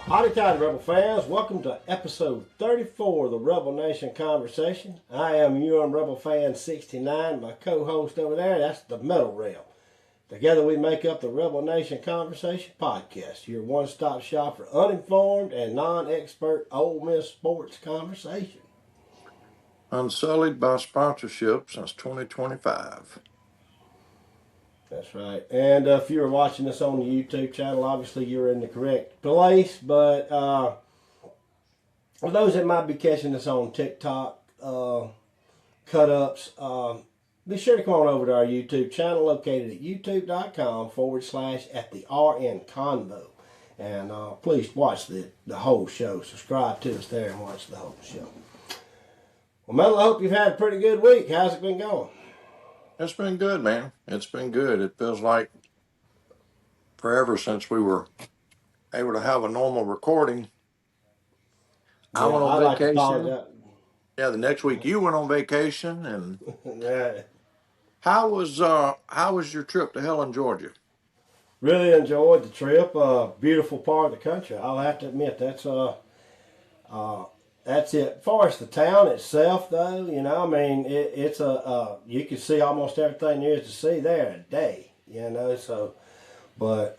Howdy tidy, Rebel fans. Welcome to episode 34 of the Rebel Nation Conversation. I am Umrebelfan69. My co-host over there, that's the Themetalreb. Together we make up the Rebel Nation Conversation podcast, your one-stop shop for uninformed and non-expert Ole Miss sports conversation. Unsullied by sponsorship since 2025. That's right. And if you're watching this on the YouTube channel, obviously you're in the correct place. But for those that might be catching this on TikTok, cut-ups, be sure to come on over to our YouTube channel located at youtube.com/@the-RN-Convo. And please watch the whole show. Subscribe to us there and watch the whole show. Well, Metal, I hope you've had a pretty good week. How's it been going? It's been good, man. It's been good. It feels like forever since we were able to have a normal recording. I went on vacation. Yeah, the next week you went on vacation, and Yeah. how was your trip to Helen, Georgia? Really enjoyed the trip. Beautiful part of the country. I'll have to admit that's it. As far as the town itself, though, you know, I mean, it's you can see almost everything there is to see there in a day, you know. So, but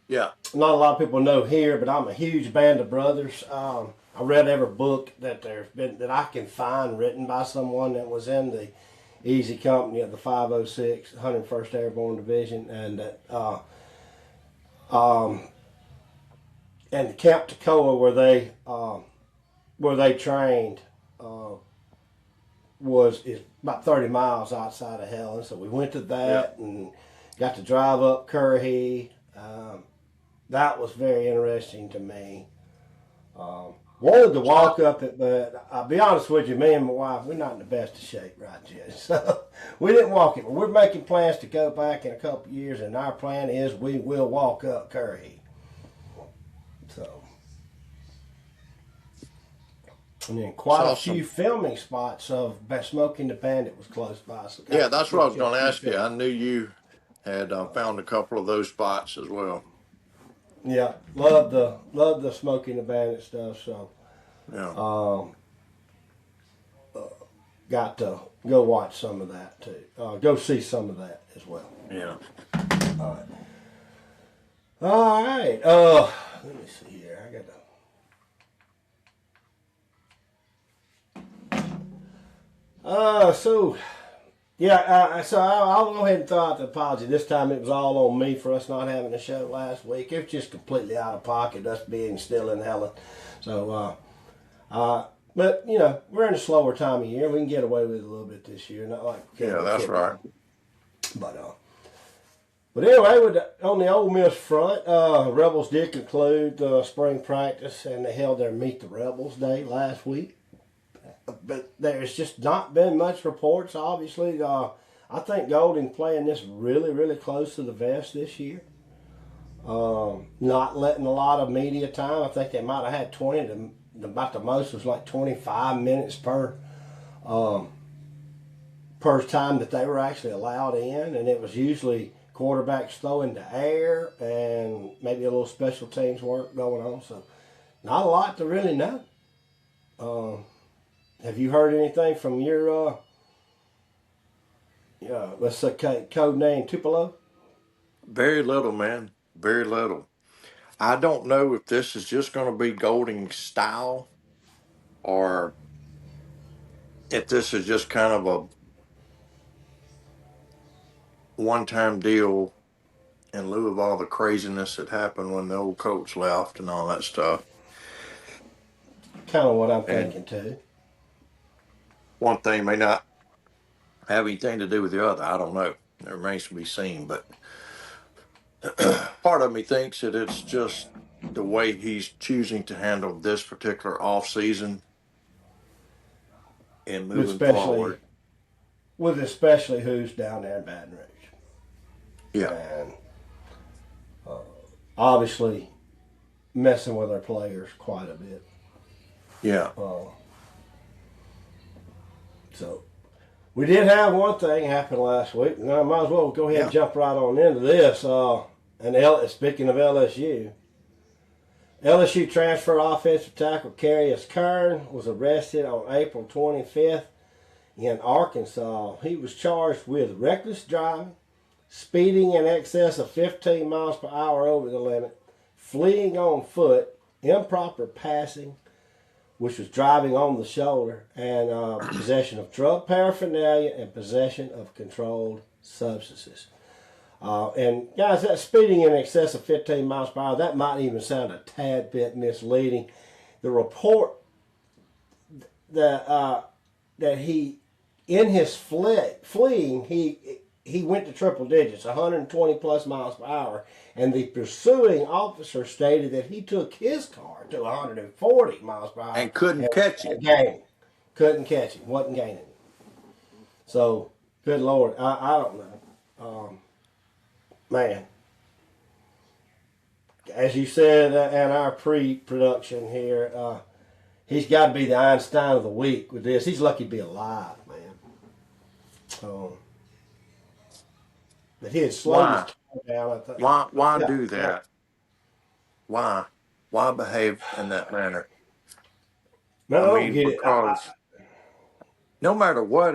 yeah, not a lot of people know here, but I'm a huge Band of Brothers. I read every book that I can find written by someone that was in the Easy Company of the 506 101st Airborne Division, and that and Camp Toccoa where they trained is about 30 miles outside of Helen. So we went to that and got to drive up Curhe. That was very interesting to me. Wanted to walk up it, but I'll be honest with you, me and my wife, we're not in the best of shape right yet. So we didn't walk it. But we're making plans to go back in a couple of years, and our plan is we will walk up Curhe. So. And then quite a few filming spots of Smoking the Bandit was close by. So yeah, that's what I was going to ask you. I knew you had found a couple of those spots as well. Yeah, love the Smoking the Bandit stuff. So, yeah, got to go watch some of that too. Go see some of that as well. Yeah. All right. Let me see here. I got to. So I'll go ahead and throw out the apology. This time it was all on me for us not having a show last week. It was just completely out of pocket, us being still in Helen. So, but, you know, we're in a slower time of year. We can get away with it a little bit this year. Not like that's right. But anyway, on the Ole Miss front, Rebels did conclude spring practice, and they held their Meet the Rebels Day last week. But there's just not been much reports, obviously. I think Golden playing this really, really close to the vest this year. Not letting a lot of media time. I think they might have had 20. About the most was like 25 minutes per time that they were actually allowed in. And it was usually quarterbacks throwing the air and maybe a little special teams work going on. So not a lot to really know. Have you heard anything from your, let's say, code name Tupelo? Very little, man. Very little. I don't know if this is just going to be Golding style or if this is just kind of a one-time deal in lieu of all the craziness that happened when the old coach left and all that stuff. Kind of what I'm thinking, too. One thing may not have anything to do with the other. I don't know. It remains to be seen. But part of me thinks that it's just the way he's choosing to handle this particular off season and moving forward. Especially who's down there in Baton Rouge. Yeah. And obviously messing with our players quite a bit. Yeah. So we did have one thing happen last week, and I might as well go ahead and jump right on into this. And speaking of LSU, LSU transfer offensive tackle Carius Curne was arrested on April 25th in Arkansas. He was charged with reckless driving, speeding in excess of 15 miles per hour over the limit, fleeing on foot, improper passing, which was driving on the shoulder, and possession of drug paraphernalia and possession of controlled substances. And guys, that speeding in excess of 15 miles per hour, that might even sound a tad bit misleading. The report that he, in his fleeing, he went to triple digits, 120 plus miles per hour, and the pursuing officer stated that he took his car to 140 miles per hour and couldn't catch him. Couldn't catch him, wasn't gaining. So, good Lord, I don't know. Man, as you said in our pre-production here, he's got to be the Einstein of the week with this. He's lucky to be alive, man. But he had slowed his car down, I think. Why do that? Why behave in that manner? No, I mean, because no matter what,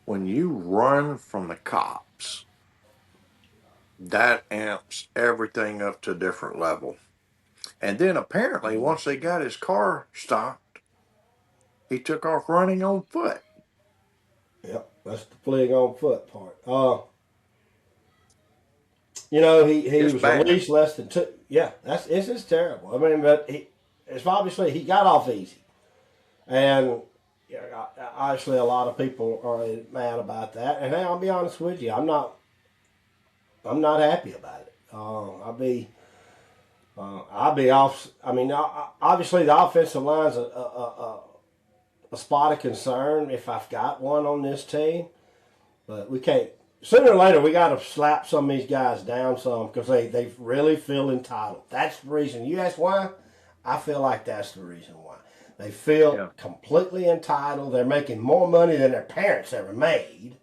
when you run from the cops, that amps everything up to a different level. And then apparently, once they got his car stopped, he took off running on foot. Yep, that's the fleeing on foot part. You know, he was released less than two. Yeah, it's just terrible. I mean, but it's obviously he got off easy, and obviously a lot of people are mad about that. And hey, I'll be honest with you, I'm not happy about it. I'll be off. I mean, obviously the offensive line's a spot of concern if I've got one on this team, but we can't. Sooner or later, we got to slap some of these guys down some because they really feel entitled. That's the reason. You ask why? I feel like that's the reason why. They feel completely entitled. They're making more money than their parents ever made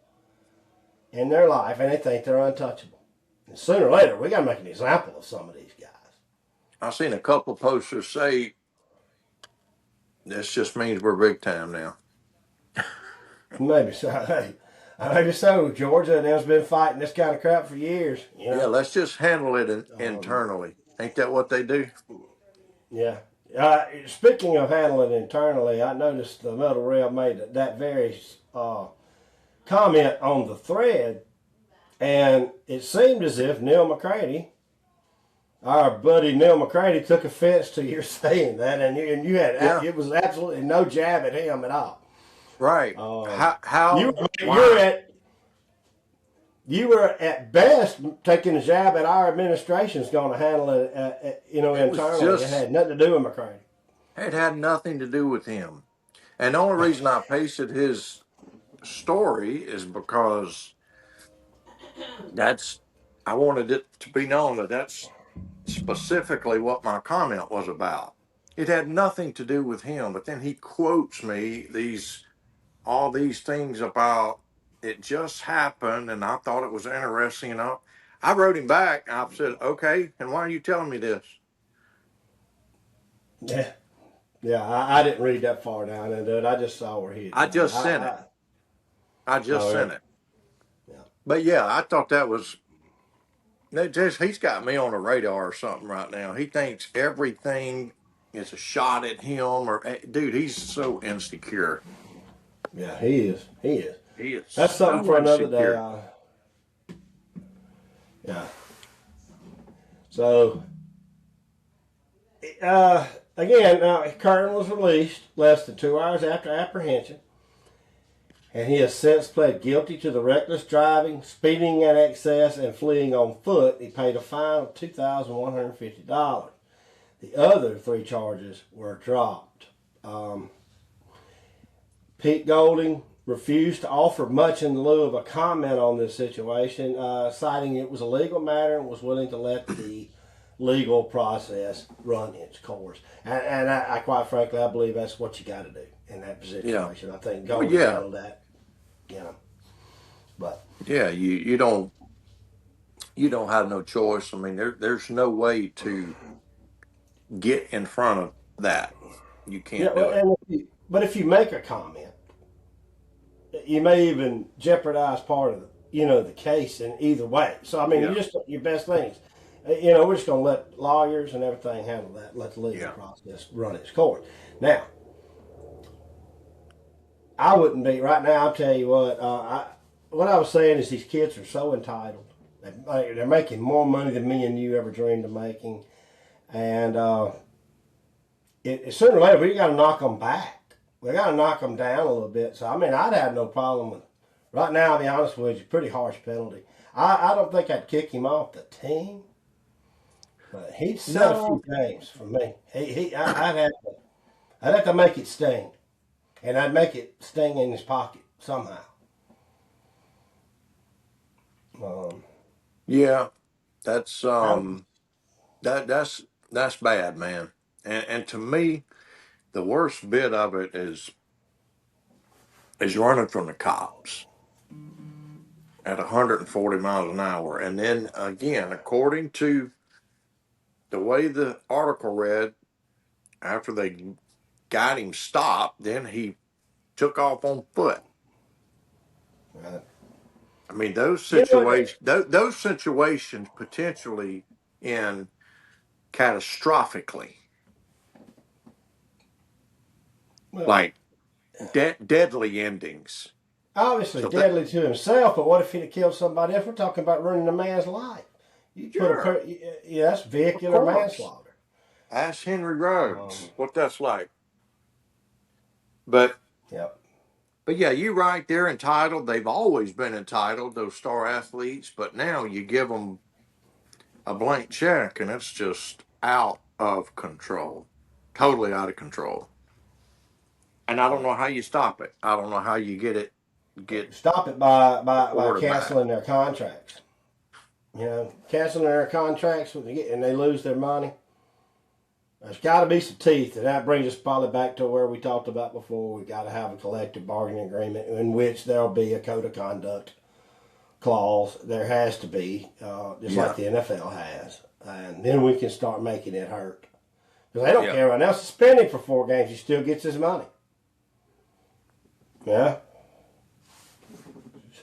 in their life, and they think they're untouchable. And sooner or later, we got to make an example of some of these guys. I've seen a couple posters say, this just means we're big time now. Maybe so. Hey, maybe so. Georgia and them's been fighting this kind of crap for years. You know? Yeah, let's just handle it internally. Ain't that what they do? Yeah. Speaking of handling it internally, I noticed the Themetalreb made that very comment on the thread, and it seemed as if Neil McCready, our buddy Neil McCready, took offense to your saying that, and you had it was absolutely no jab at him at all. Right. How you were at best taking a jab at our administration's going to handle it, internally. It had nothing to do with McCready. It had nothing to do with him. And the only reason I pasted his story is because I wanted it to be known that that's specifically what my comment was about. It had nothing to do with him, but then he quotes me all these things about it just happened, and I thought it was interesting enough. I wrote him back. I said, okay, and why are you telling me this? Yeah, I didn't read that far down into it. I just saw where he. I just sent it. Yeah. But yeah, I thought that was. He's got me on the radar or something right now. He thinks everything is a shot at him, dude, he's so insecure. Yeah, he is. He is. That's so something for another insecure. day. Yeah. So, again, Curne was released less than 2 hours after apprehension, and he has since pled guilty to the reckless driving, speeding in excess, and fleeing on foot. He paid a fine of $2,150. The other 3 charges were dropped. Pete Golding refused to offer much in lieu of a comment on this situation, citing it was a legal matter and was willing to let the legal process run its course. And I quite frankly, I believe that's what you got to do in that situation. I think Golding handled that. But yeah, you don't. you don't have no choice. I mean, there's no way to get in front of that. You Yeah, can't do well, it. but if you make a comment, you may even jeopardize part of the case in either way. So I mean, Yeah. your best things. We're just going to let lawyers and everything handle that. Let the legal Yeah. process run its course. Now, I wouldn't be right now. I'll tell you what I was saying is these kids are so entitled. They're making more money than me and you ever dreamed of making, and sooner or later we got to knock them back. We got to knock them down a little bit. So I mean, I'd have no problem with. Right now, I'll be honest with you, pretty harsh penalty. I don't think I'd kick him off the team, but he'd set a few games for me. I'd have to make it sting, and I'd make it sting in his pocket somehow. Yeah. That's that's bad, man. And to me, the worst bit of it is running from the cops at 140 miles an hour. And then again, according to the way the article read, after they got him stopped, then he took off on foot. Right. I mean, those You know what? those situations potentially end catastrophically, Well, like deadly endings. obviously So that deadly to himself, but what if he'd have killed somebody else? We're talking about ruining a man's life. You put sure, yeah, that's of vehicular course. manslaughter. Ask Henry Um, Rhodes what that's like. But yep. But yeah, you're right. They're entitled. They've always been entitled, those star athletes. But now you give them a blank check, and it's just out of control, totally out of control. And I don't know how you stop it. I don't know how you get Stop it by quarterback. canceling their contracts. Canceling their contracts when and they lose their money. There's got to be some teeth, and that brings us probably back to where we talked about before. We got to have a collective bargaining agreement in which there'll be a code of conduct clause. There has to be, just Yeah, like the NFL has, and then we can start making it hurt. Because they don't yeah. care right now. Suspended for 4 games, he still gets his money. Yeah.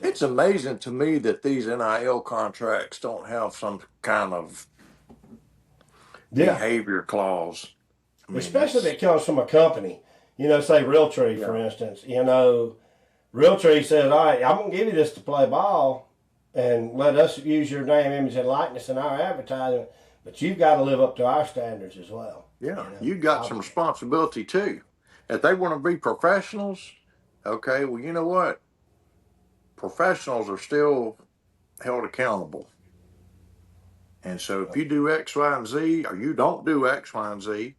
It's amazing to me that these NIL contracts don't have some kind of Yeah. behavior clause. I mean, Especially if that's it comes from a company. Say Realtree, for yeah, instance. Realtree says, all right, I'm going to give you this to play ball and let us use your name, image, and likeness in our advertising, but you've got to live up to our standards as well. yeah. You got some responsibility too. If they want to be professionals, okay. Well, you know what? Professionals are still held accountable. And so if you do X, Y, and Z, or you don't do X, Y, and Z,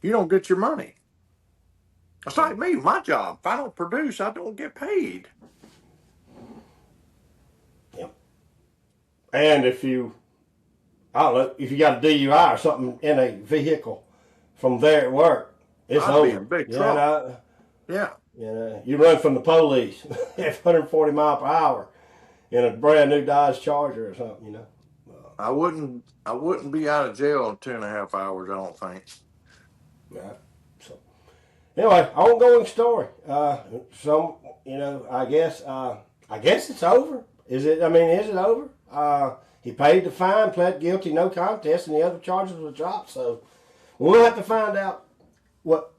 you don't get your money. It's like me, my job. If I don't produce, I don't get paid. Yep. And if you, I don't know, if you got a DUI or something in a vehicle from there at work, it's I'd be over. in big trouble. Yeah. You run from the police at 140 mile per hour in a brand new Dodge Charger or something. I wouldn't be out of jail in 2.5 hours, I don't think. Right. So anyway, ongoing story. I guess it's over. Is it? I mean, is it over? He paid the fine, pled guilty, no contest, and the other charges were dropped. So we'll have to find out what.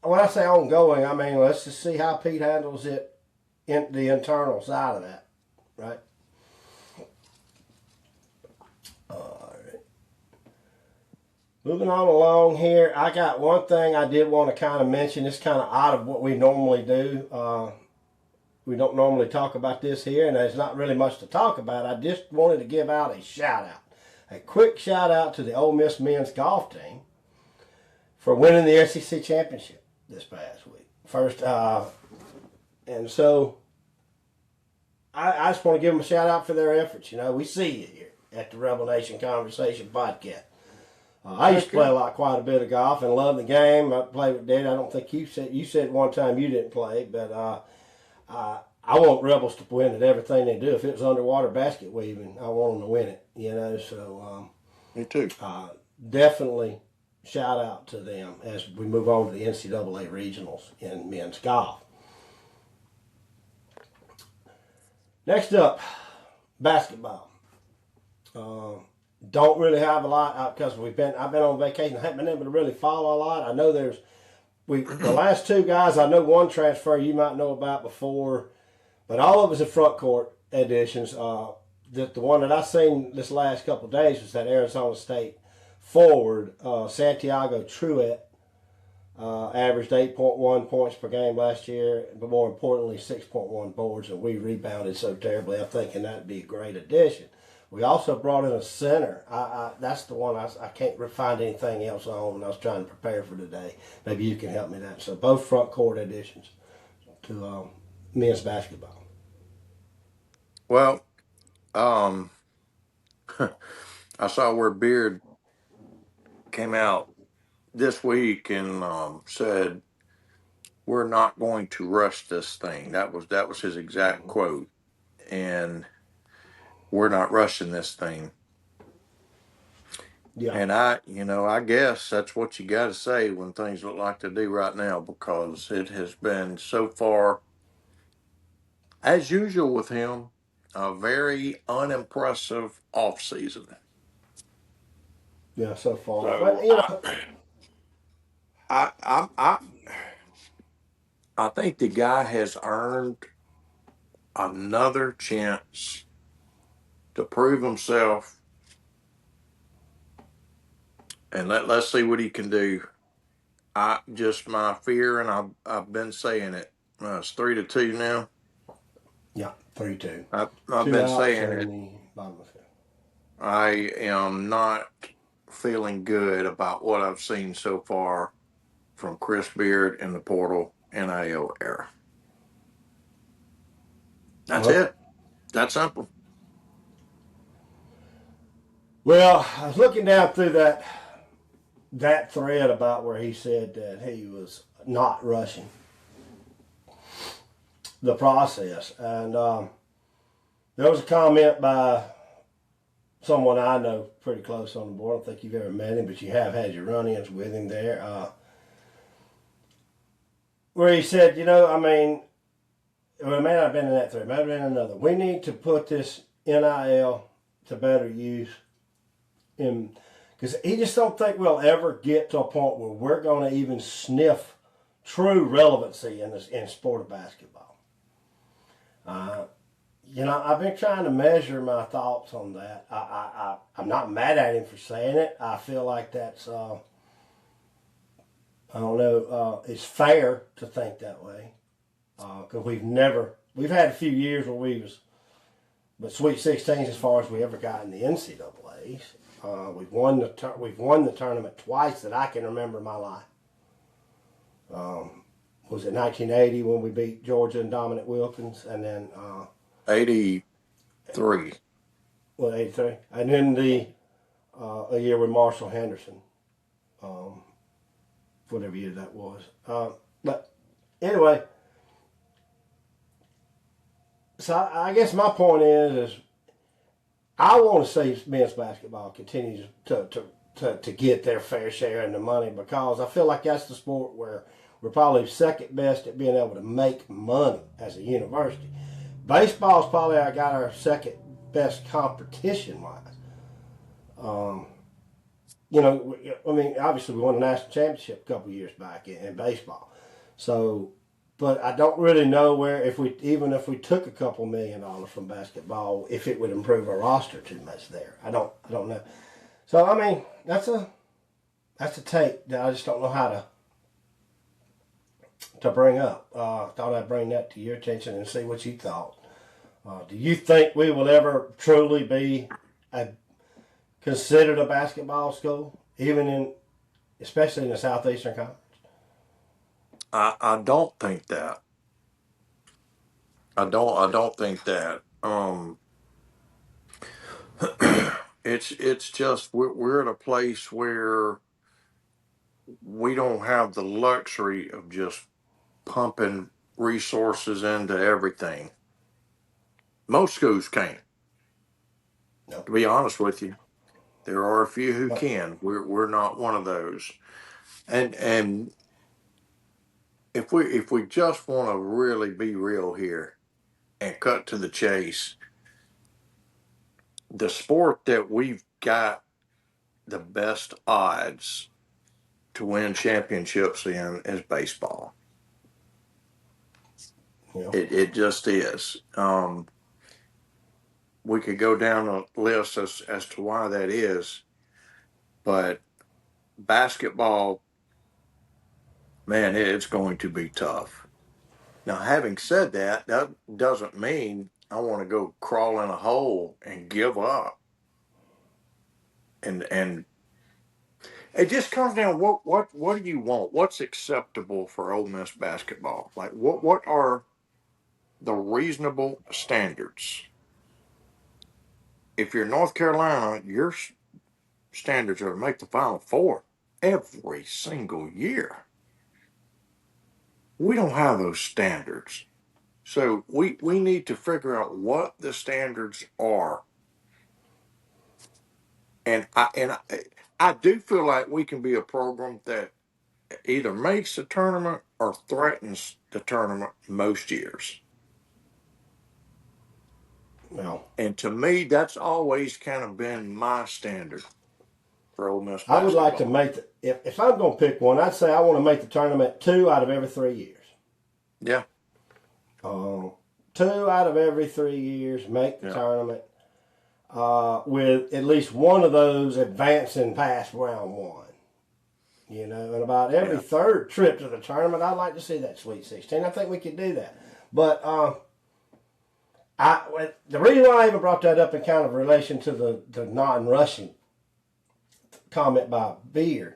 When I say ongoing, I mean let's just see how Pete handles it in the internal side of that, right? All right. Moving on along here, I got one thing I did want to kind of mention. It's kind of out of what we normally do. We don't normally talk about this here, and there's not really much to talk about. I just wanted to give out a shout out, a quick shout out to the Ole Miss men's golf team for winning the SEC championship this past week. And so I just want to give them a shout out for their efforts. We see you here at the Rebel Nation Conversation podcast. I used to play quite a bit of golf and love the game. I played with Daddy. I don't think you said one time you didn't play, but I I want Rebels to win at everything they do. If it was underwater basket weaving, I want them to win it. So Me too. Definitely shout out to them as we move on to the NCAA regionals in men's golf. Next up, basketball. Don't really have a lot because I've been on vacation. I haven't been able to really follow a lot. I know the last two guys. I know one transfer you might know about before, but all of us are front court additions. The one that I seen this last couple of days was that Arizona State forward Santiago Truett. Averaged 8.1 points per game last year, but more importantly, 6.1 boards, and we rebounded so terribly. I'm thinking that'd be a great addition. We also brought in a center. That's the one I can't find anything else on, and I was trying to prepare for today. Maybe you can help me that. So both front court additions to men's basketball. Well, I saw where Beard came out this week and said, "We're not going to rush this thing." That was his exact quote, and we're not rushing this thing. Yeah. And I guess that's what you got to say when things look like they do right now, because it has been so far, as usual with him, a very unimpressive off season. Yeah, so far. So But I think the guy has earned another chance to prove himself, and let's see what he can do. My fear, and I've been saying it. It's 3-2 now. Yeah, 3-2. I've Two been outs saying in it. the bottom of it. I am not feeling good about what I've seen so far from Chris Beard in the portal NIL era. That's it. That's simple. Well, I was looking down through that thread about where he said that he was not rushing the process, and there was a comment by someone I know pretty close on the board. I don't think you've ever met him, but you have had your run-ins with him there, where he said, it may not have been in that thread, it might have been another. We need to put this NIL to better use, because he just don't think we'll ever get to a point where we're going to even sniff true relevancy in sport of basketball. I've been trying to measure my thoughts on that. I'm not mad at him for saying it. I feel like that's, I don't know, it's fair to think that way. Because we've had a few years where but Sweet 16s as far as we ever got in the NCAAs. We've won the tournament twice that I can remember in my life. Was it 1980 when we beat Georgia and Dominic Wilkins, and then 83. Well, 83, and then a year with Marshall Henderson, whatever year that was. But anyway, so I guess my point is I want to see men's basketball continue to get their fair share in the money, because I feel like that's the sport where we're probably second best at being able to make money as a university. Baseball's probably got our second best competition wise. Obviously we won a national championship a couple years back in baseball. So, but I don't really know where, if we took a couple $1 million from basketball, if it would improve our roster too much there. I don't know. So that's a take that I just don't know how to bring up. Thought I'd bring that to your attention and see what you thought. Do you think we will ever truly be considered a basketball school, especially in the Southeastern Conference? I don't think that. I don't think that. It's just we're at a place where we don't have the luxury of just pumping resources into everything. Most schools can't. No. To be honest with you, there are a few who can. We're not one of those. And if we just want to really be real here and cut to the chase, the sport that we've got the best odds to win championships in is baseball. Yeah. It just is. We could go down a list as to why that is, but basketball, man, it's going to be tough. Now, having said that, that doesn't mean I want to go crawl in a hole and give up. And it just comes down what do you want? What's acceptable for Ole Miss basketball? Like what are the reasonable standards? If you're North Carolina, your standards are to make the Final Four every single year. We don't have those standards. So we need to figure out what the standards are. And I do feel like we can be a program that either makes the tournament or threatens the tournament most years. No. And to me, that's always kind of been my standard for Ole Miss basketball. I would like to make if I'm going to pick one, I'd say I want to make the tournament 2 out of every 3 years. Yeah. 2 out of every 3 years, make the tournament with at least one of those advancing past round 1. You know, and about every third trip to the tournament, I'd like to see that Sweet 16. I think we could do that. But the reason why I even brought that up in kind of relation to the non-rushing comment by Beard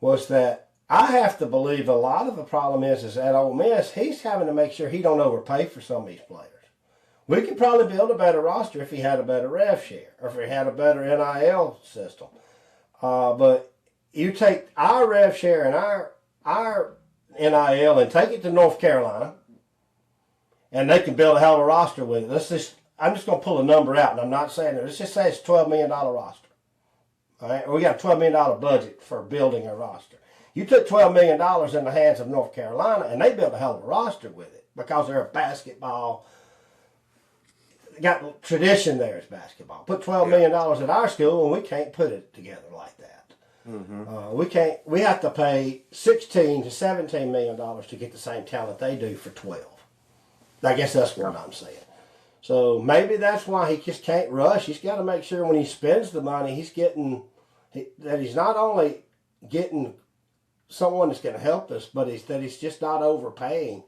was that I have to believe a lot of the problem is at Ole Miss, he's having to make sure he don't overpay for some of these players. We could probably build a better roster if he had a better rev share or if he had a better NIL system. But you take our rev share and our NIL and take it to North Carolina, and they can build a hell of a roster with it. I'm just going to pull a number out, and I'm not saying it. Let's just say it's a $12 million roster. All right, we got a $12 million budget for building a roster. You took $12 million in the hands of North Carolina, and they built a hell of a roster with it because they're a basketball. Got tradition there as basketball. Put $12 million at our school, and we can't put it together like that. Mm-hmm. We can't. We have to pay $16 to $17 million to get the same talent they do for 12. I guess that's what I'm saying. So maybe that's why he just can't rush. He's got to make sure when he spends the money, he's getting that he's not only getting someone that's going to help us, but that he's just not overpaying.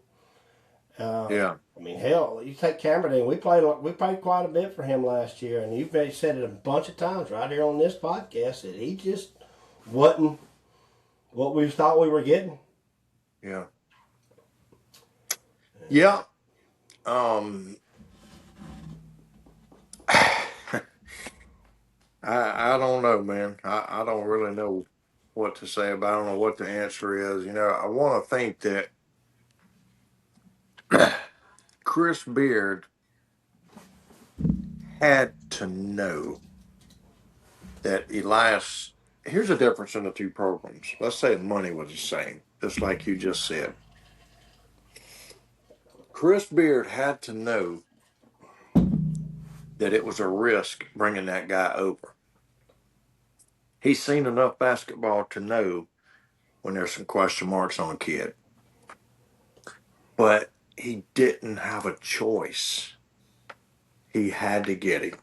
I mean, hell, you take Cameron. We paid quite a bit for him last year, and you've said it a bunch of times right here on this podcast that he just wasn't what we thought we were getting. Yeah. Yeah. I don't know, man. I don't really know what to say about it. I don't know what the answer is. You know, I want to think that Chris Beard had to know that Elias. Here's the difference in the two programs. Let's say the money was the same, just like you just said. Chris Beard had to know that it was a risk bringing that guy over. He's seen enough basketball to know when there's some question marks on a kid. But he didn't have a choice. He had to get him.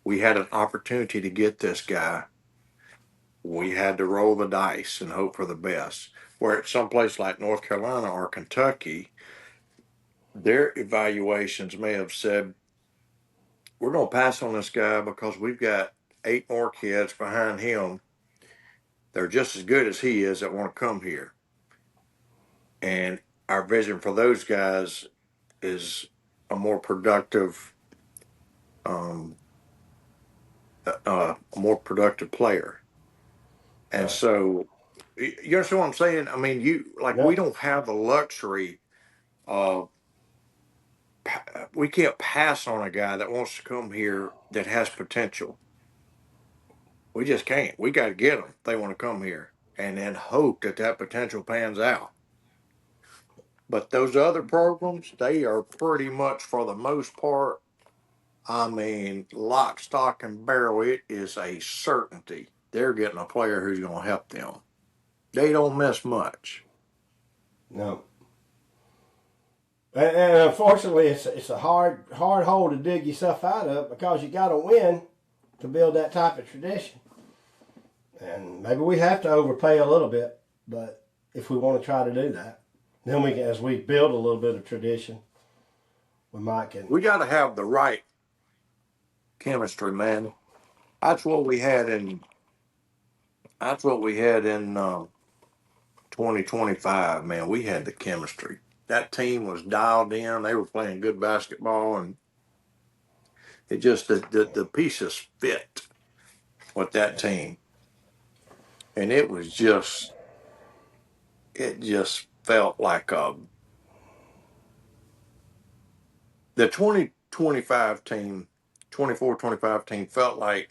We had an opportunity to get this guy. We had to roll the dice and hope for the best. Where at some place like North Carolina or Kentucky, their evaluations may have said, we're going to pass on this guy because we've got 8 more kids behind him. They're just as good as he is that want to come here. And our vision for those guys is a more productive player. And so, you understand what I'm saying? I mean, we don't have the luxury of pass on a guy that wants to come here that has potential. We just can't. We got to get them if they want to come here, and then hope that potential pans out. But those other programs, they are pretty much, for the most part, I mean, lock, stock, and barrel. It is a certainty they're getting a player who's going to help them. They don't miss much. No. And unfortunately, it's a hard hole to dig yourself out of, because you got to win to build that type of tradition. And maybe we have to overpay a little bit, but if we want to try to do that, then we can, as we build a little bit of tradition, we got to have the right chemistry, man. That's what we had in 2025, man. We had the chemistry. That team was dialed in. They were playing good basketball, and it just the pieces fit with that team. And it just felt like the 2025 team, 24-25 team felt like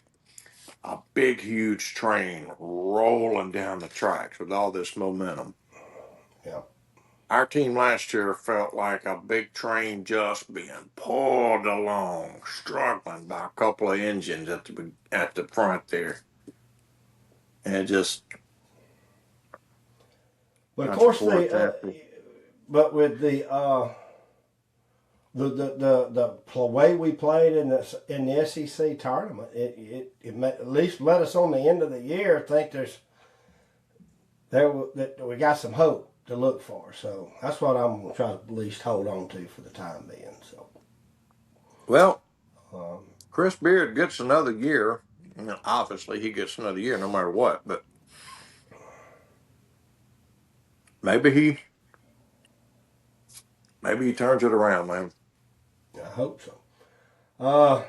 a big, huge train rolling down the tracks with all this momentum. Yeah. Our team last year felt like a big train just being pulled along, struggling by a couple of engines at the front there. And it just... But of course, but with the way we played in the SEC tournament, it at least let us on the end of the year think that we got some hope to look for. So that's what I'm going to try to at least hold on to for the time being. So, well, Chris Beard gets another year. Obviously, he gets another year no matter what, but maybe he turns it around, man. I hope so.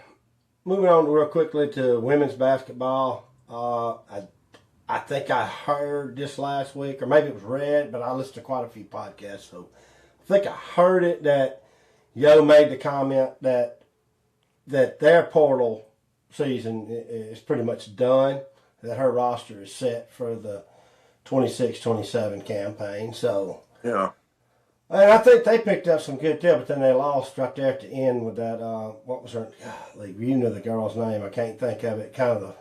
Moving on real quickly to women's basketball. I think I heard this last week, or maybe it was read, but I listened to quite a few podcasts, so I think I heard it that Yo made the comment that their portal season is pretty much done, that her roster is set for the 26-27 campaign. So yeah. And I think they picked up some good deal, but then they lost right there at the end with that, what was her, golly, you know the girl's name, I can't think of it, kind of the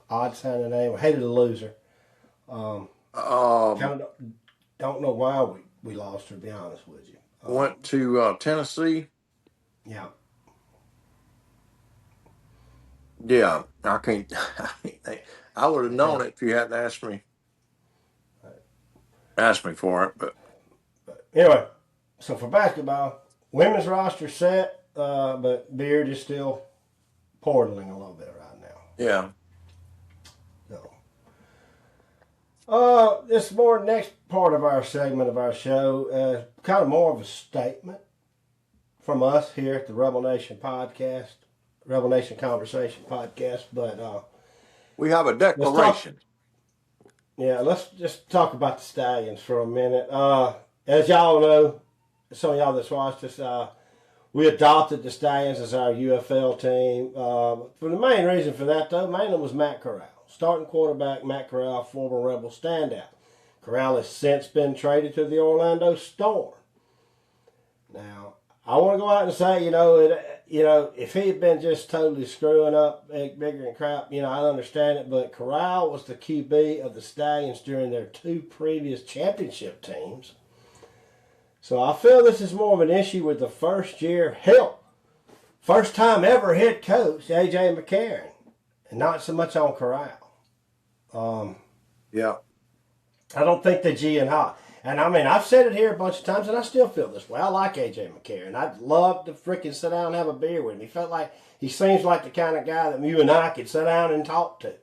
odd sounding name. I hated to lose her. Kind of don't know why we lost her, to be honest with you. Went to Tennessee. Yeah. Yeah, I can't. I would have known it if you hadn't asked me. Asked me for it, but anyway. So for basketball, women's roster set, but Beard is still portaling a little bit right now. Yeah. So, this more next part of our segment of our show, kind of more of a statement from us here at the Rebel Nation podcast, Rebel Nation Conversation podcast. But we have a declaration. Let's just talk about the Stallions for a minute. As y'all know, some of y'all that's watched us, we adopted the Stallions as our UFL team. For the main reason for that, though, mainly was Matt Corral. Starting quarterback Matt Corral, former Rebel standout. Corral has since been traded to the Orlando Storm. Now, I want to go out and say, if he had been just totally screwing up bigger and crap, I understand it. But Corral was the QB of the Stallions during their two previous championship teams. So I feel this is more of an issue with the first time ever head coach, A.J. McCarron, and not so much on Corral. Yeah. I don't think the G and Hot. And I mean, I've said it here a bunch of times, and I still feel this way. I like A.J. McCarron. I'd love to freaking sit down and have a beer with him. He seems like the kind of guy that you and I could sit down and talk to.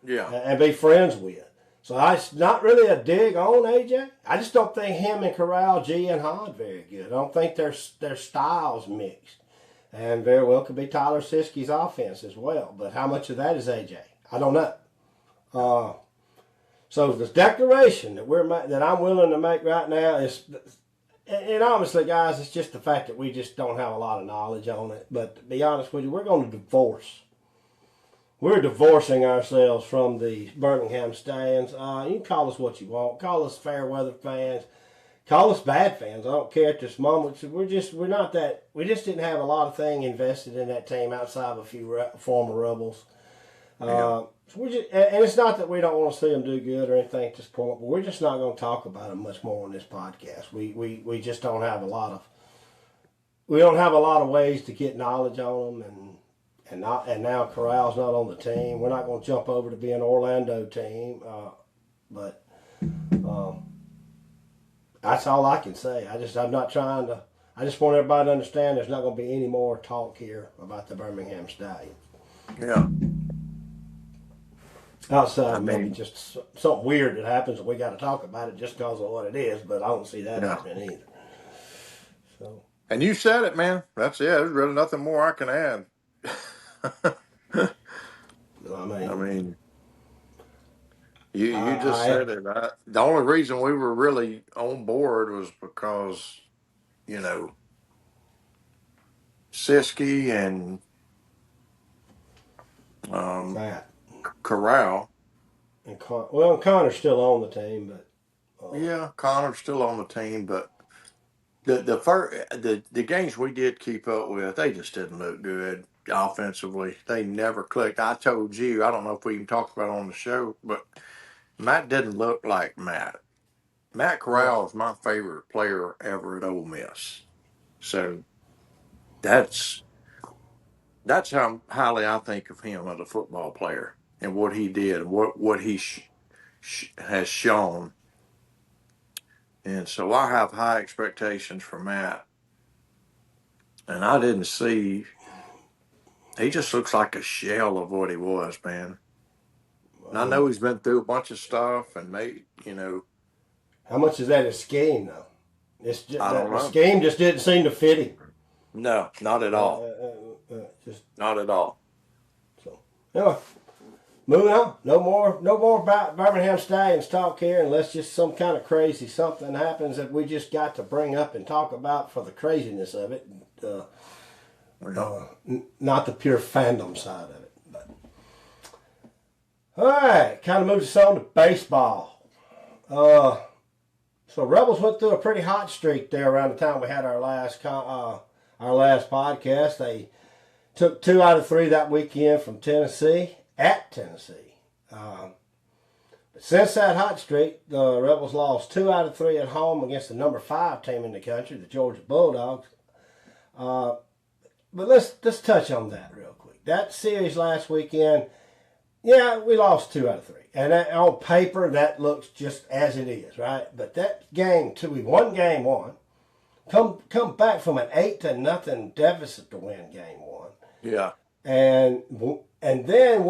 Yeah. And be friends with. So it's not really a dig on AJ. I just don't think him and Corral, G, and Hod very good. I don't think their styles mixed. And very well could be Tyler Siskey's offense as well. But how much of that is AJ? I don't know. So the declaration that I'm willing to make right now is and honestly, guys, it's just the fact that we just don't have a lot of knowledge on it. But to be honest with you, we're going to divorce. We're divorcing ourselves from the Birmingham stands. You can call us what you want. Call us fair weather fans. Call us bad fans. I don't care at this moment. We're not that. We just didn't have a lot of thing invested in that team outside of a few former Rebels. So we're just, and it's not that we don't want to see them do good or anything at this point, but we're just not going to talk about them much more on this podcast. We just don't have a lot of. We don't have a lot of ways to get knowledge on them, and now Corral's not on the team. We're not going to jump over to be an Orlando team, but that's all I can say. I'm not trying to. I just want everybody to understand there's not going to be any more talk here about the Birmingham Stallions. Yeah. Outside, maybe just something weird that happens and we got to talk about it just because of what it is, but I don't see that happening either. So. And you said it, man. That's it. There's really nothing more I can add. I mean, you just said it. The only reason we were really on board was because, Siski and Corral. And Connor's still on the team, but yeah, Connor's still on the team, but the games we did keep up with, they just didn't look good offensively. They never clicked. I told you, I don't know if we can talk about it on the show, but Matt didn't look like Matt. Matt Corral is my favorite player ever at Ole Miss. So that's how highly I think of him as a football player and what he did, what he has shown. And so I have high expectations for Matt. And I didn't see. He just looks like a shell of what he was, man. And I know he's been through a bunch of stuff and How much is that his scheme, though? It's just, I don't know. The scheme just didn't seem to fit him. No, not at all. Not at all. So, anyway, moving on. No more about Birmingham Stallions talk here unless just some kind of crazy something happens that we just got to bring up and talk about for the craziness of it. Not the pure fandom side of it. But. All right, kind of moves us on to baseball. So Rebels went through a pretty hot streak there around the time we had our last podcast. They took 2 out of 3 that weekend from Tennessee at Tennessee. But since that hot streak, the Rebels lost 2 out of 3 at home against the number 5 team in the country, the Georgia Bulldogs. But let's touch on that real quick. That series last weekend, yeah, we lost 2 out of 3. And on paper, that looks just as it is, right? But that game, we won game 1. Come back from an 8-0 deficit to win game 1. Yeah. And then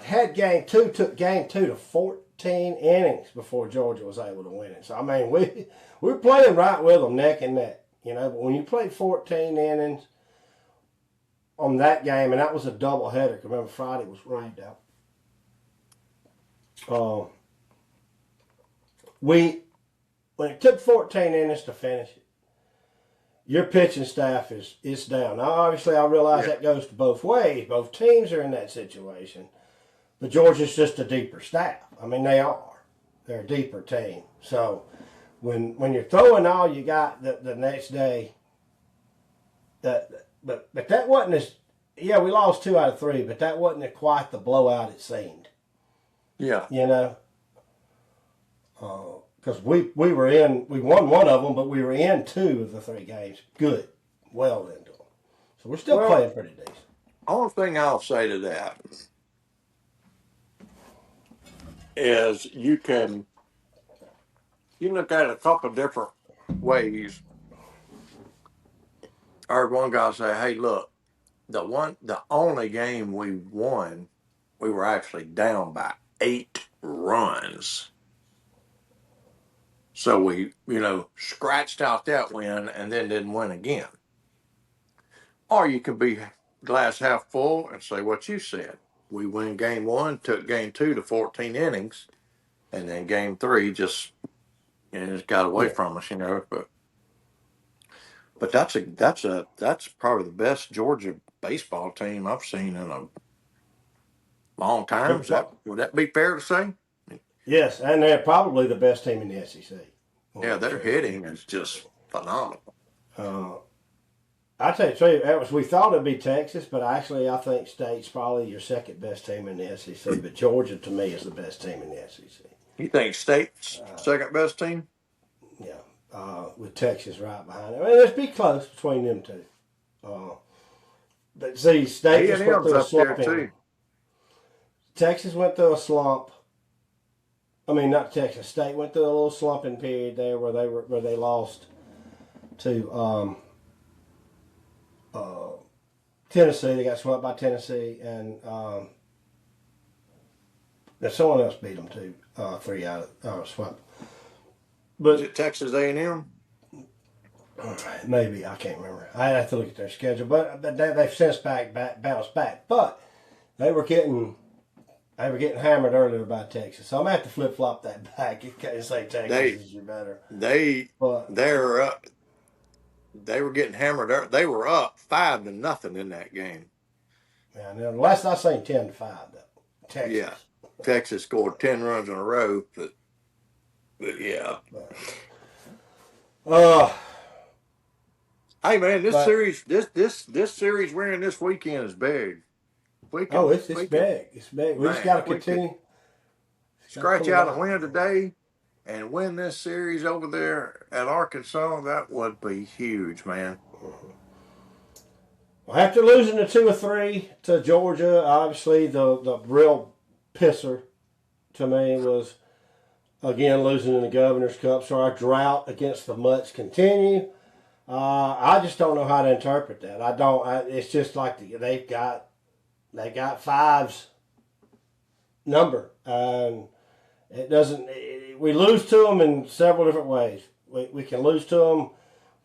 had game 2, took game 2 to 14 innings before Georgia was able to win it. So, I mean, we were playing right with them neck and neck, But when you play 14 innings on that game, and that was a doubleheader, remember Friday was rained out. When it took 14 innings to finish it, your pitching staff is down. Now, obviously, I realize that goes to both ways. Both teams are in that situation. But Georgia's just a deeper staff. I mean, they are. They're a deeper team. So when you're throwing all you got the next day, but that wasn't as, we lost 2 out of 3, but that wasn't quite the blowout it seemed. Yeah. Because we won one of them, but we were in 2 of the 3 games. Good. Well into them. So we're still playing pretty decent. Only thing I'll say to that is you can look at it a couple of different ways. I heard one guy say, hey, look, the only game we won, we were actually down by 8 runs. So we, scratched out that win and then didn't win again. Or you can be glass half full and say what you said. We win game 1, took game 2 to 14 innings, and then game 3 just got away from us, But But that's probably the best Georgia baseball team I've seen in a long time. Would that be fair to say? Yes, and they're probably the best team in the SEC. Yeah, their hitting is just phenomenal. I tell you, we thought it'd be Texas, but actually, I think State's probably your second best team in the SEC. But Georgia, to me, is the best team in the SEC. You think State's second best team? Yeah, with Texas right behind it. I mean, it'd be close between them two. But see, State just went through a slump. Texas went through a slump. I mean, not Texas. State went through a little slumping period there where they lost to Tennessee. They got swept by Tennessee, and someone else beat them too. 3 out of swept. But is it Texas A&M? Maybe, I can't remember. I have to look at their schedule, but they've since bounced back. But they were getting hammered earlier by Texas, so I'm gonna have to flip flop that back and say Texas is your better. They were getting hammered. They were up 5-0 in that game. Yeah, now the last I seen 10-5 though. Texas. Yeah, Texas scored 10 runs in a row, but yeah. Hey man, this series we're in this weekend is big. It's big. It's big. We just got to continue. Scratch out a win today and win this series over there at Arkansas. That would be huge, man. Well, after losing the 2 or 3 to Georgia, obviously the real pisser to me was again losing in the Governor's Cup. So our drought against the Mutts continue. I just don't know how to interpret that. It's just like they got Five's number, and it doesn't. We lose to them in several different ways. We can lose to them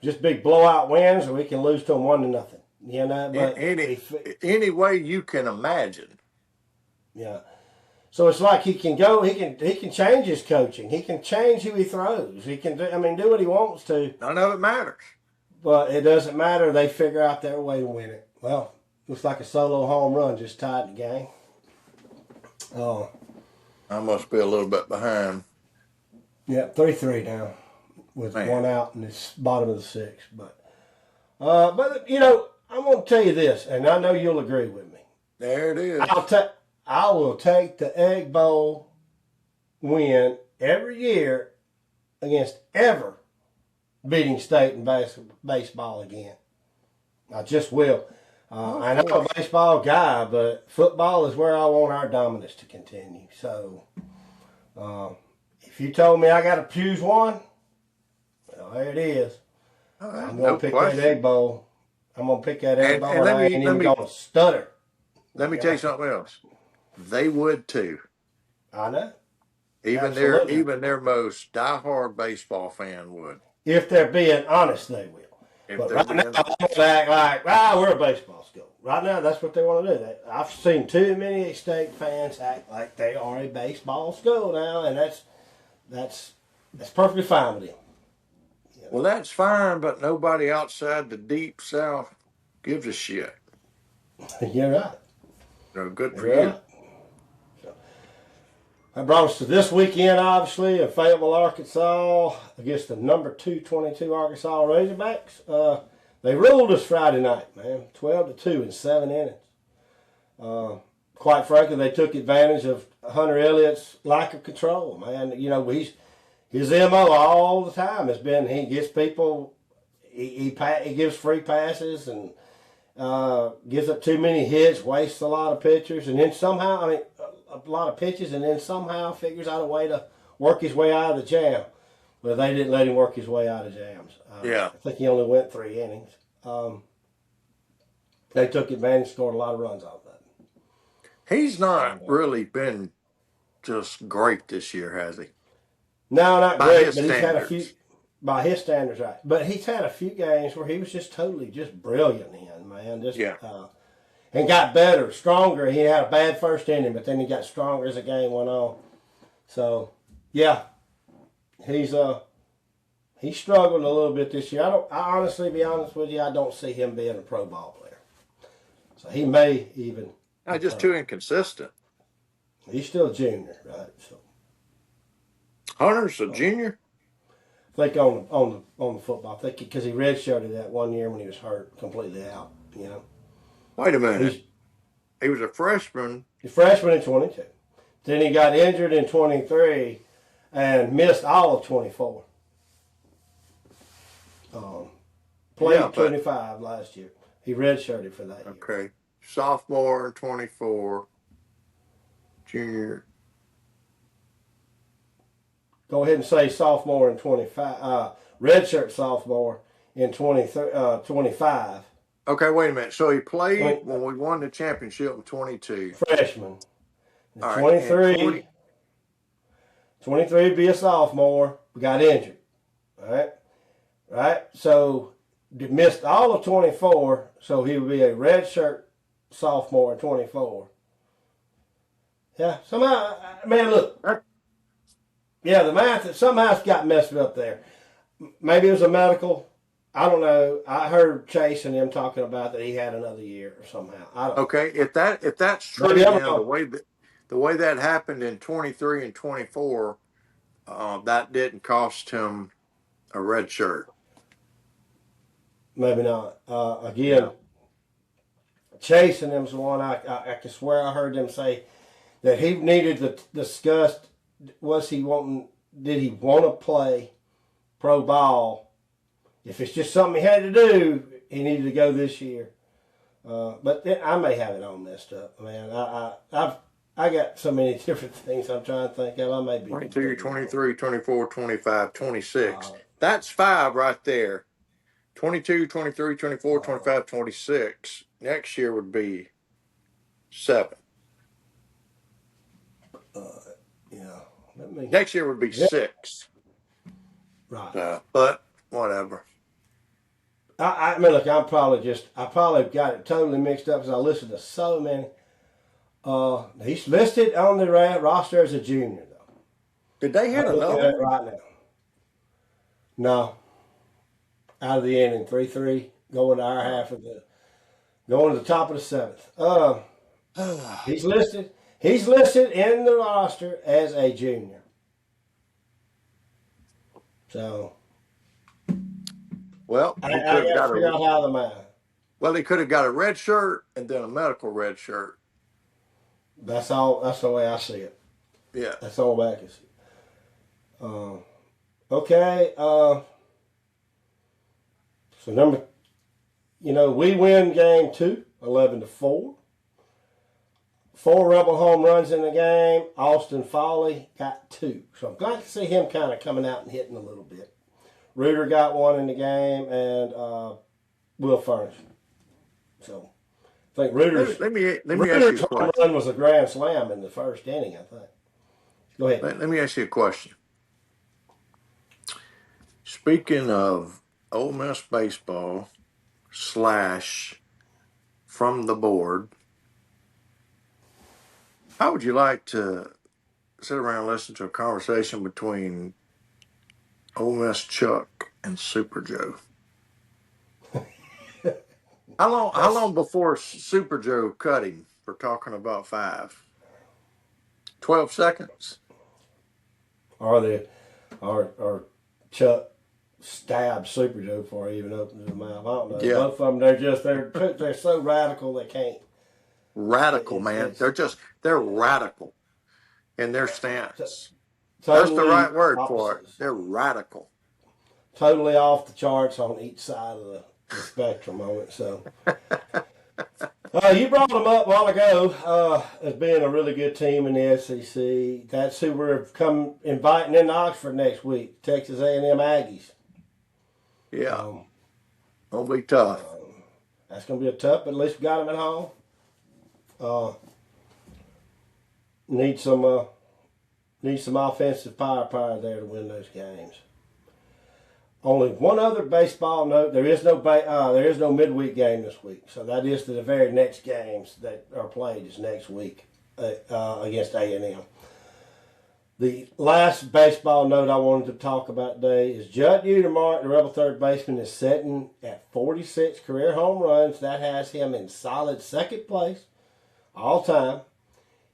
just big blowout wins, or we can lose to them 1-0. You know, but any way you can imagine. Yeah. So it's like he can go. He can change his coaching. He can change who he throws. He can do what he wants to. None of it matters. But it doesn't matter. They figure out their way to win it. Well, looks like a solo home run just tied the game. Oh, I must be a little bit behind. Yeah, 3-3 now with one out in the bottom of the 6th. But you know, I'm going to tell you this, and I know you'll agree with me. There it is. I will take the Egg Bowl win every year against ever beating State in baseball again. I just will. I know I'm a baseball guy, but football is where I want our dominance to continue. So, if you told me I got to choose one, well, there it is. I'm going to pick that Egg Bowl. I'm going to pick that Egg Bowl, and I ain't even going to stutter. Let me tell you something else. They would too. I know. Even their most diehard baseball fan would. If they're being honest, they will. But right now, they act like, we're a baseball school. Right now, that's what they want to do. I've seen too many State fans act like they are a baseball school now, and that's perfectly fine with them. You know? Well, that's fine, but nobody outside the deep South gives a shit. You're right. No, good for you. Right. That brought us to this weekend, obviously, in Fayetteville, Arkansas, against the number 222 Arkansas Razorbacks. They ruled us Friday night, man, 12-2 in 7 innings. Quite frankly, they took advantage of Hunter Elliott's lack of control, man. You know, his MO all the time has been he gets people, he gives free passes and gives up too many hits, wastes a lot of pitchers, and then somehow, a lot of pitches, and then somehow figures out a way to work his way out of the jam. Well, they didn't let him work his way out of jams. I think he only went 3 innings. They took advantage, scored a lot of runs off that. He's not really been just great this year, has he? No, not great, but he's had a few, by his standards, right. But he's had a few games where he was just totally brilliant in, man. And got better, stronger. He had a bad first inning, but then he got stronger as the game went on. So, yeah, he's he struggled a little bit this year. I honestly, be honest with you, I don't see him being a pro ball player. So he may even. Not just too inconsistent. He's still a junior, right? So Hunter's a junior. I think on the football, I think because he redshirted that one year when he was hurt completely out. You know. Wait a minute. He was a freshman. He's a freshman in 22. Then he got injured in 23 and missed all of 24. Played 25 last year. He redshirted for that year. Okay. Sophomore in 24. Junior. Go ahead and say sophomore in 25. Redshirt sophomore in 25. Okay, wait a minute. So he played when we won the championship in 22. Freshman. All 23. Right, 23 would be a sophomore. We got injured. All right. Right? So missed all of 24. So he would be a redshirt sophomore in 24. Yeah. Somehow, man, look. Yeah, the math somehow got messed up there. Maybe it was a medical. I don't know. I heard Chase and him talking about that he had another year or somehow. Okay, if that's true, now, the way that happened in 23 and 24, that didn't cost him a red shirt. Maybe not. Again, Chase and him's the one I can swear I heard them say that he needed to discuss. Did he want to play pro ball? If it's just something he had to do, he needed to go this year. But then I may have it all messed up, man. I got so many different things I'm trying to think of. I may be 22, 23, 24, 25, 26. That's 5 right there. 22, 23, 24, 25, 26. Next year would be 7. Next year would be 6. Right. But whatever. I mean, look, I probably got it totally mixed up because I listened to so many. He's listed on the roster as a junior, though. Did they hit another right now? No. Out of the inning, 3-3, going to our half of going to the top of the 7th. He's listed. He's listed in the roster as a junior. So. Well, I got to figure out how the math. Well, he could have got a red shirt and then a medical red shirt. That's all. That's the way I see it. Yeah. That's all I can see. Okay. So we win game 2, 11-4. 4 Rebel home runs in the game. Austin Foley got 2. So I'm glad to see him kind of coming out and hitting a little bit. Reuter got 1 in the game, and Will Furnish. So I think Reuter's let me ask you a question. Run was a grand slam in the first inning, I think. Go ahead. Let me ask you a question. Speaking of Ole Miss baseball / from the board, how would you like to sit around and listen to a conversation between Ole Miss Chuck and Super Joe? How long before Super Joe cut him for talking about 5? 12 seconds? Or Chuck stabbed Super Joe before he even opened his mouth. I don't know. Yeah. Both of them, they're so radical they can't. Radical, man. They're radical in their stance. Totally That's the right word opposites. for it. They're radical. Totally off the charts on each side of the spectrum on it. So, you brought them up a while ago as being a really good team in the SEC. That's who we're inviting into Oxford next week, Texas A&M Aggies. Yeah, gonna be tough. That's gonna be tough, but at least we got them at home. Need some offensive firepower there to win those games. Only one other baseball note: there is no midweek game this week, so that is the very next games that are played is next week against A&M. The last baseball note I wanted to talk about today is Judd Utermark, the Rebel third baseman, is sitting at 46 career home runs. That has him in solid second place all time.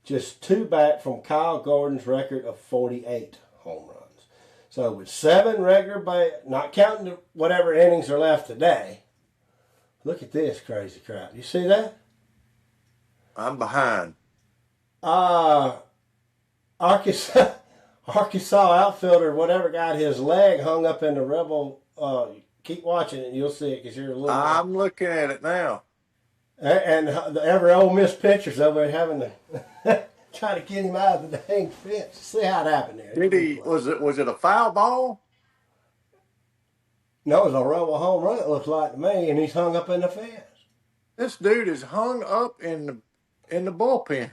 Just 2 back from Kyle Gordon's record of 48 home runs. So with 7 regular not counting whatever innings are left today, look at this crazy crap. You see that? I'm behind. Arkansas outfielder, whatever, got his leg hung up in the Rebel. Keep watching it and you'll see it because you're a little. I'm looking at it now. And every Ole Miss pitcher's over there having to try to get him out of the dang fence. See how it happened there. Did he? Was it a foul ball? No, it was a Rebel home run, it looks like to me, and he's hung up in the fence. This dude is hung up in the bullpen.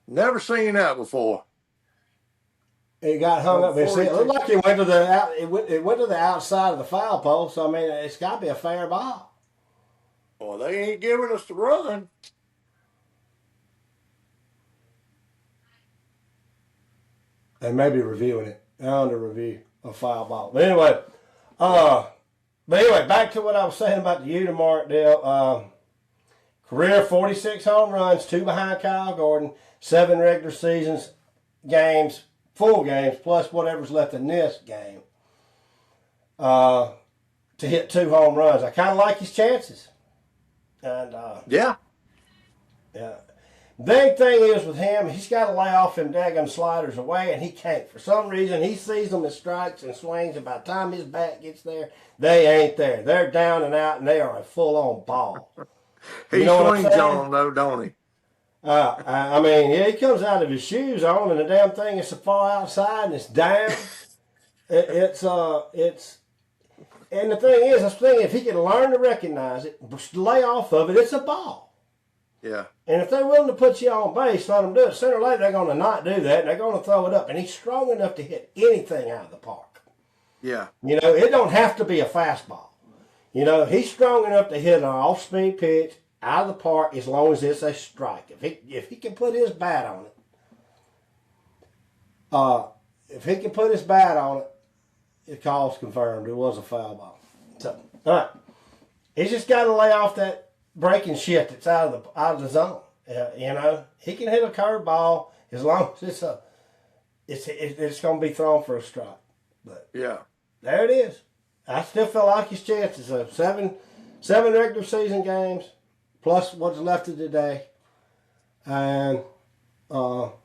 Never seen that before. It got hung up. It looked like it went to the outside of the foul pole. So I mean, it's got to be a fair ball. Well, they ain't giving us the run. They may be reviewing it. They're under review of foul ball. But anyway, back to what I was saying about the Utermark deal. Career 46 home runs, 2 behind Kyle Gordon, 7 regular seasons games, full games, plus whatever's left in this game. To hit 2 home runs. I kind of like his chances. And Yeah. Big thing is with him, he's got to lay off them daggum sliders away, and he can't. For some reason, he sees them as strikes and swings, and by the time his bat gets there, they ain't there. They're down and out, and they are a full-on ball. He swings on them, though, don't he? I mean, yeah, he comes out of his shoes on, and the damn thing is so far outside, and it's down. And the thing is, if he can learn to recognize it, lay off of it, it's a ball. Yeah. And if they're willing to put you on base, let them do it. Sooner or later, they're going to not do that, and they're going to throw it up. And he's strong enough to hit anything out of the park. Yeah. You know, it don't have to be a fastball. You know, he's strong enough to hit an off-speed pitch out of the park as long as it's a strike. If he can put his bat on it, the call's confirmed. It was a foul ball. So, all right. He's just got to lay off that breaking shit that's out of the zone. You know, he can hit a curveball as long as it's going to be thrown for a strike. But yeah, there it is. I still feel like his chances of seven regular season games plus what's left of today, and got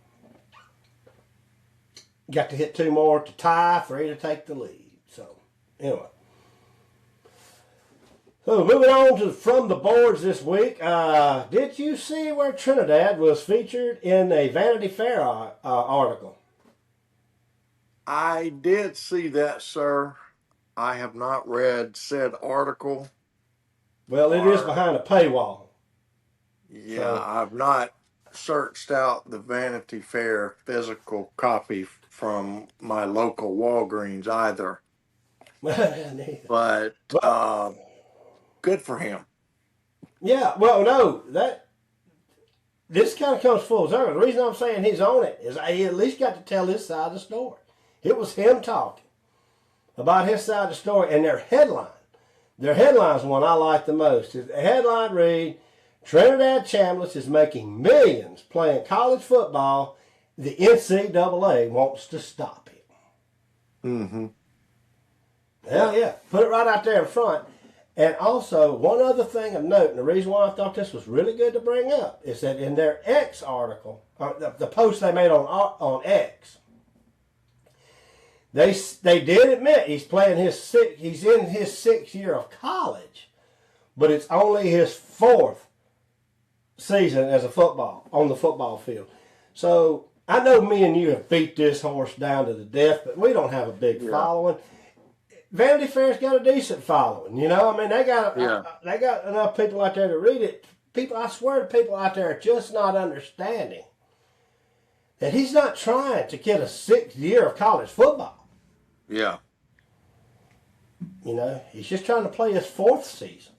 to hit 2 more to tie, 3 to take the lead. So anyway. So moving on from the boards this week, did you see where Trinidad was featured in a Vanity Fair article? I did see that, sir. I have not read said article. Well, it is behind a paywall. Yeah, so, I've not searched out the Vanity Fair physical copy from my local Walgreens either. But good for him. Yeah, well, no, this kind of comes full circle. The reason I'm saying he's on it is he at least got to tell his side of the story. It was him talking about his side of the story, and their headline is the one I like the most. The headline read, Trinidad Chambliss is making millions playing college football. The NCAA wants to stop him. Mm-hmm. Hell yeah. Put it right out there in front. And also, one other thing of note, and the reason why I thought this was really good to bring up, is that in their X article, the post they made on X, they did admit he's in his 6th year of college, but it's only his 4th season as on the football field. So I know me and you have beat this horse down to the death, but we don't have a big following. Vanity Fair's got a decent following, you know. I mean, they got enough people out there to read it. I swear, people out there are just not understanding that he's not trying to get a 6th year of college football. Yeah. You know, he's just trying to play his 4th season.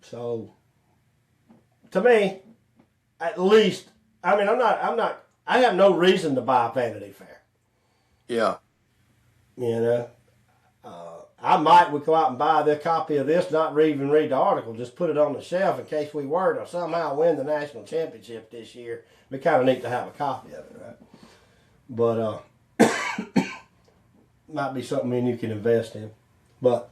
So, to me, at least, I mean, I have no reason to buy Vanity Fair. Yeah. You know, I might would go out and buy the copy of this, not even read the article, just put it on the shelf in case we were to somehow win the national championship this year. It'd be kind of neat to have a copy of it, right? But might be something you can invest in. But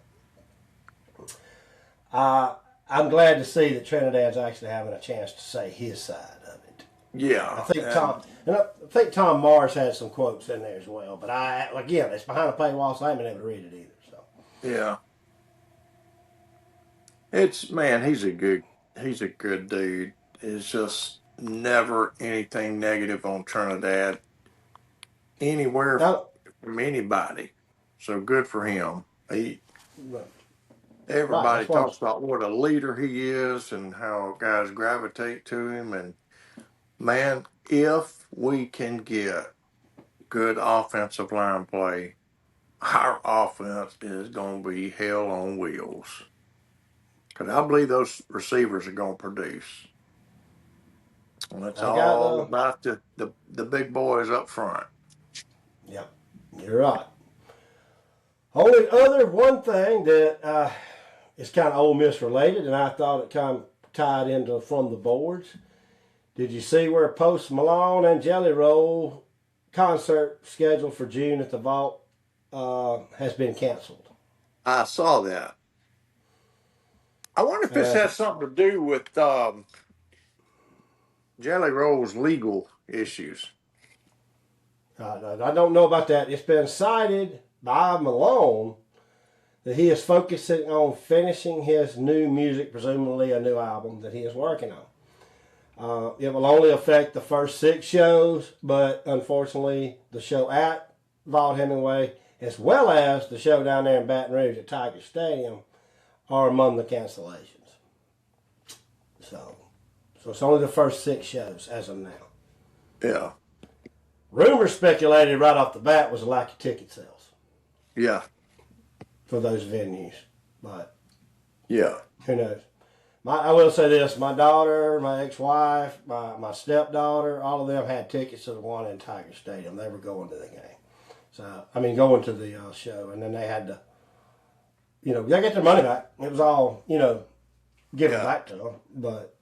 I'm glad to see that Trinidad's actually having a chance to say his side of it. Yeah. I think Tom Morris had some quotes in there as well. But again, it's behind a paywall, so I haven't been able to read it either. So yeah. He's a good dude. It's just never anything negative on Trinidad anywhere from anybody. So good for him. Everybody talks about what a leader he is and how guys gravitate to him. And man, if we can get good offensive line play, our offense is going to be hell on wheels. Because I believe those receivers are going to produce. And it's all about the big boys up front. Yep, you're right. Only other one thing that is kind of Ole Miss related, and I thought it kind of tied into from the boards. Did you see where Post Malone and Jellyroll concert scheduled for June at the Vaught has been canceled? I saw that. I wonder if this has something to do with Jellyroll's legal issues. I don't know about that. It's been cited by Malone that he is focusing on finishing his new music, presumably a new album that he is working on. It will only affect the first 6 shows, but unfortunately the show at Vaught Hemingway, as well as the show down there in Baton Rouge at Tiger Stadium, are among the cancellations. So it's only the first 6 shows as of now. Yeah. Rumors speculated right off the bat was a lack of ticket sales. Yeah. For those venues. But yeah. Who knows? I will say this, my daughter, my ex-wife, my stepdaughter, all of them had tickets to the one in Tiger Stadium. They were going to the game. So, going to the show. And then they had to, they get their money back. It was all, given back to them. But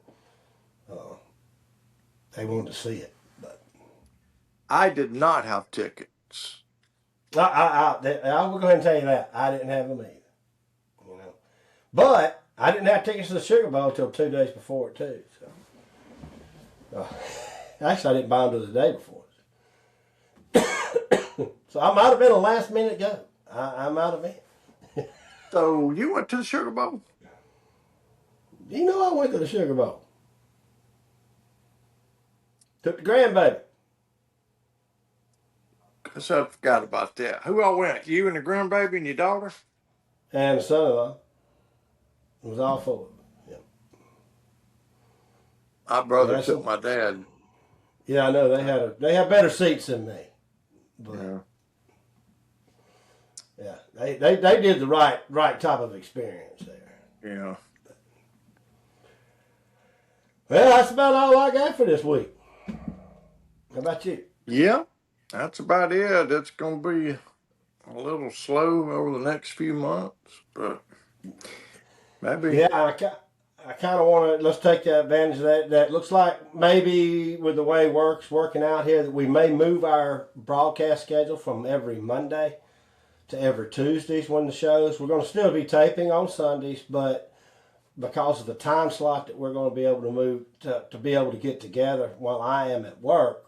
they wanted to see it. But I did not have tickets. I will go ahead and tell you that. I didn't have them either. But I didn't have tickets to the Sugar Bowl until 2 days before it, too. So, actually, I didn't buy them till the day before. So I might have been a last-minute go. I might have been. So you went to the Sugar Bowl? I went to the Sugar Bowl. Took the grandbaby. Guess I forgot about that. Who all went? You and the grandbaby and your daughter? And the son-in-law. It was all 4 of them. Yep. My brother took my dad. Yeah, I know. They had better seats than me. But, yeah, they did the right type of experience there. Yeah. Well, that's about all I got for this week. How about you? Yeah, that's about it. It's going to be a little slow over the next few months, but maybe. Yeah, I kind of want to, let's take advantage of that. That looks like maybe with the way working out here that we may move our broadcast schedule from every Monday to every Tuesdays when the shows. We're going to still be taping on Sundays, but because of the time slot that we're going to be able to move to be able to get together while I am at work,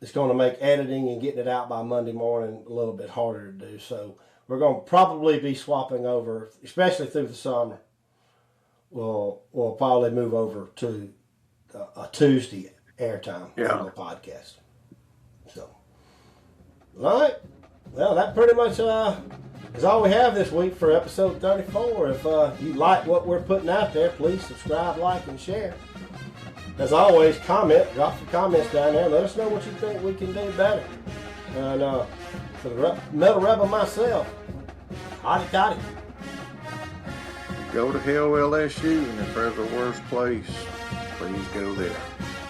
it's going to make editing and getting it out by Monday morning a little bit harder to do. So we're going to probably be swapping over, especially through the summer. We'll probably move over to a Tuesday airtime on the podcast. So, all right. Well, that pretty much is all we have this week for episode 34. If you like what we're putting out there, please subscribe, like, and share. As always, drop your comments down there. Let us know what you think we can do better. And for the Metal Rebel myself, hotty toddy. Go to hell, LSU, and if there's a worse place. please go there.